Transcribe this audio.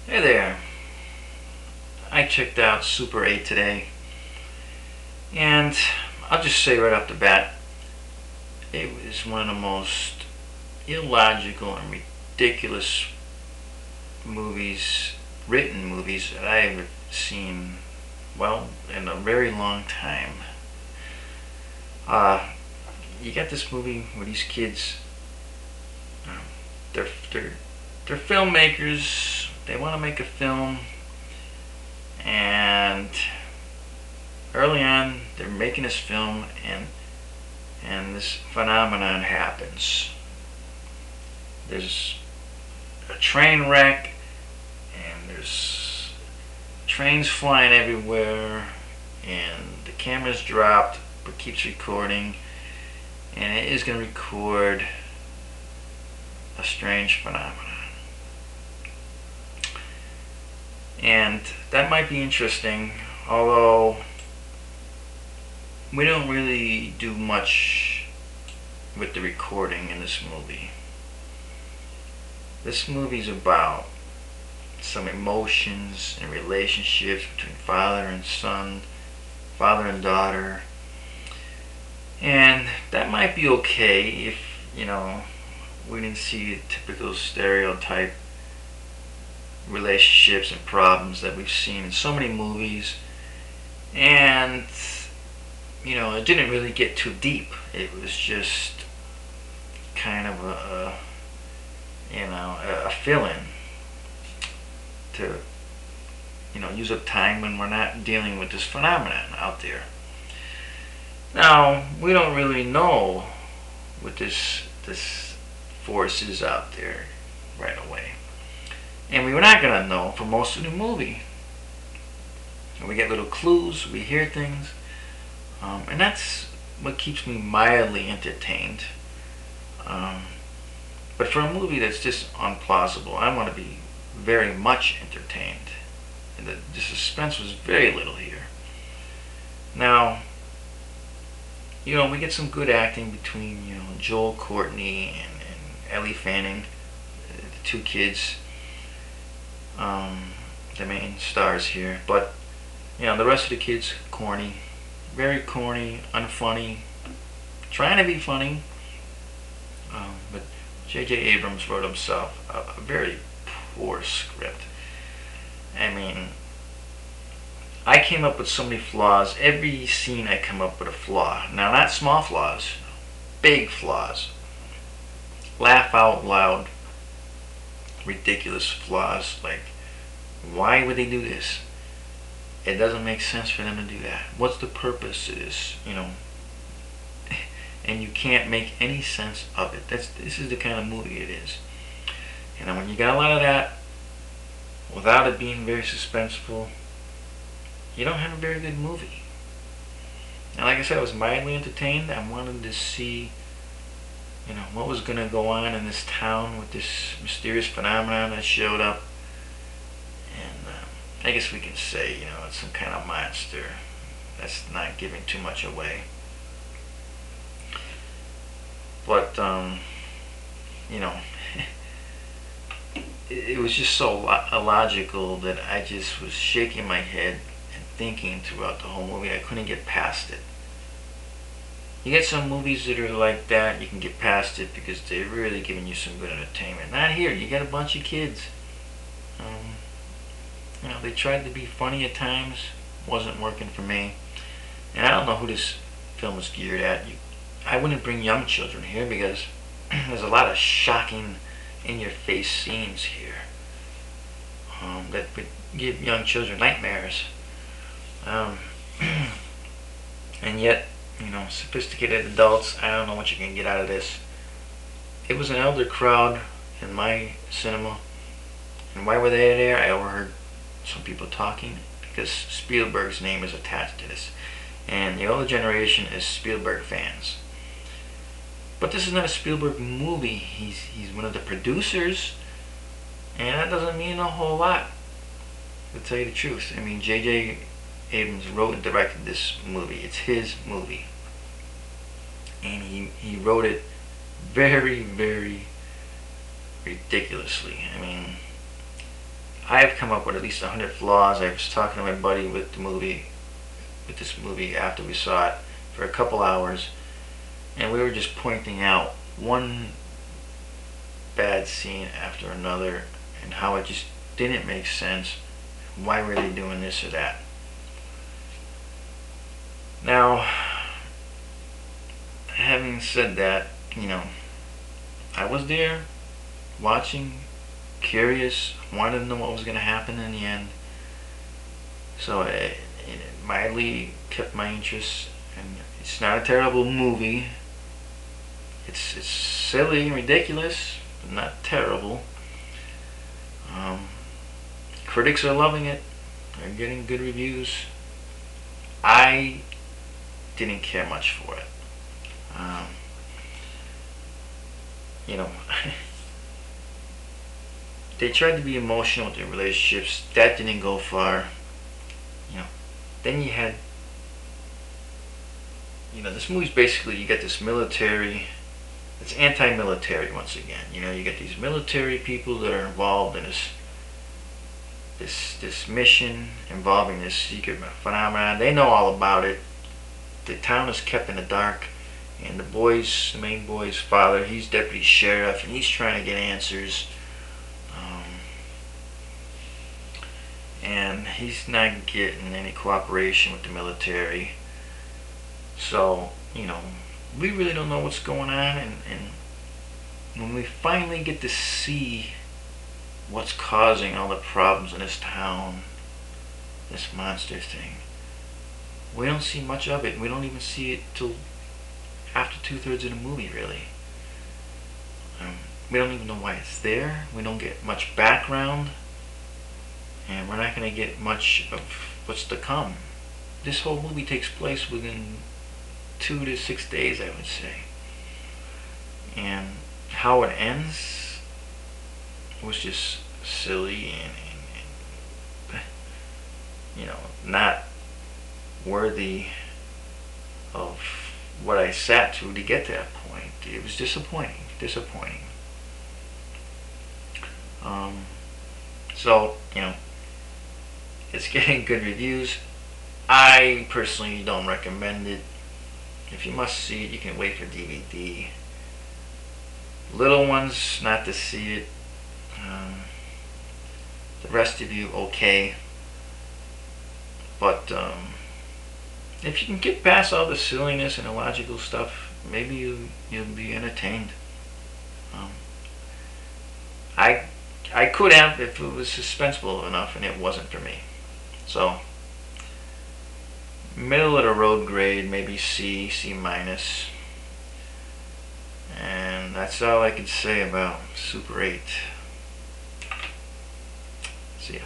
Hey there. I checked out Super 8 today, and I'll just say right off the bat, it was one of the most illogical and ridiculous movies, written movies, that I've seen, well, in a very long time. Uh, you got this movie where these kids, uh, they're, they're, they're filmmakers, they want to make a film, and early on they're making this film, and this phenomenon happens. There's a train wreck, and there's trains flying everywhere, and the camera's dropped but keeps recording, and it is going to record a strange phenomenon. And that might be interesting, although we don't really do much with the recording in this movie. This movie's about some emotions and relationships between father and son, father and daughter. And that might be okay if, we didn't see typical stereotype relationships and problems that we've seen in so many movies. And, it didn't really get too deep. It was just kind of a fill-in to, use up time when we're not dealing with this phenomenon out there. Now, we don't really know what this force is out there right away. And we were not going to know for most of the movie. And we get little clues, we hear things, and that's what keeps me mildly entertained. But for a movie that's just unplausible, I want to be very much entertained. And the suspense was very little here. Now, we get some good acting between, Joel Courtney and Ellie Fanning, the two kids, the main stars here. But, the rest of the kids, corny. Very corny, unfunny, trying to be funny. But J.J. Abrams wrote himself a very poor script. I mean, I came up with so many flaws. Every scene I come up with a flaw. Now, not small flaws, big flaws. Laugh out loud, ridiculous flaws. Like, why would they do this? It doesn't make sense for them to do that. What's the purpose of this? And you can't make any sense of it. This is the kind of movie it is. When you got a lot of that, without it being very suspenseful, you don't have a very good movie. And like I said, I was mildly entertained. I wanted to see, what was going to go on in this town with this mysterious phenomenon that showed up. And I guess we can say, it's some kind of monster. That's not giving too much away. But, it was just so illogical that I just was shaking my head and thinking throughout the whole movie. I couldn't get past it. You get some movies that are like that, you can get past it because they're really giving you some good entertainment. Not here. You got a bunch of kids. They tried to be funny at times. Wasn't working for me. And I don't know who this film is geared at. I wouldn't bring young children here because there's a lot of shocking, in-your-face scenes here that would give young children nightmares. And yet, sophisticated adults, I don't know what you can get out of this. It was an elder crowd in my cinema. And why were they there? I overheard some people talking because Spielberg's name is attached to this. And the older generation is Spielberg fans. But this is not a Spielberg movie. He's one of the producers, and that doesn't mean a whole lot, to tell you the truth. I mean, J.J. Abrams wrote and directed this movie. It's his movie. And he wrote it very, very ridiculously. I mean, I've come up with at least 100 flaws. I was talking to my buddy with this movie after we saw it for a couple hours, and we were just pointing out one bad scene after another and how it just didn't make sense. Why were they doing this or that? Now, having said that, I was there watching, curious, wanted to know what was going to happen in the end. So it mildly kept my interest, and it's not a terrible movie. It's silly and ridiculous, but not terrible. Critics are loving it. They're getting good reviews. I didn't care much for it. You know, they tried to be emotional with their relationships. That didn't go far. Then you had, this movie's basically, you get this military. It's anti-military once again. You get these military people that are involved in this mission involving this secret phenomenon. They know all about it. The town is kept in the dark, and the main boy's father, he's deputy sheriff, and he's trying to get answers. And he's not getting any cooperation with the military. So, we really don't know what's going on, and when we finally get to see what's causing all the problems in this town, this monster thing, we don't see much of it. We don't even see it till after 2/3 of the movie, really. We don't even know why it's there. We don't get much background, and we're not going to get much of what's to come. This whole movie takes place within 2 to 6 days, I would say. And how it ends was just silly and not worthy of what I sat through to get to that point. It was disappointing. So, it's getting good reviews. I personally don't recommend it. If you must see it, you can wait for DVD. Little ones, not to see it. The rest of you, okay. But if you can get past all the silliness and illogical stuff, maybe you'll be entertained. I could have if it was suspenseful enough, and it wasn't for me. So, middle of the road grade, maybe C minus. And that's all I can say about Super 8. See ya.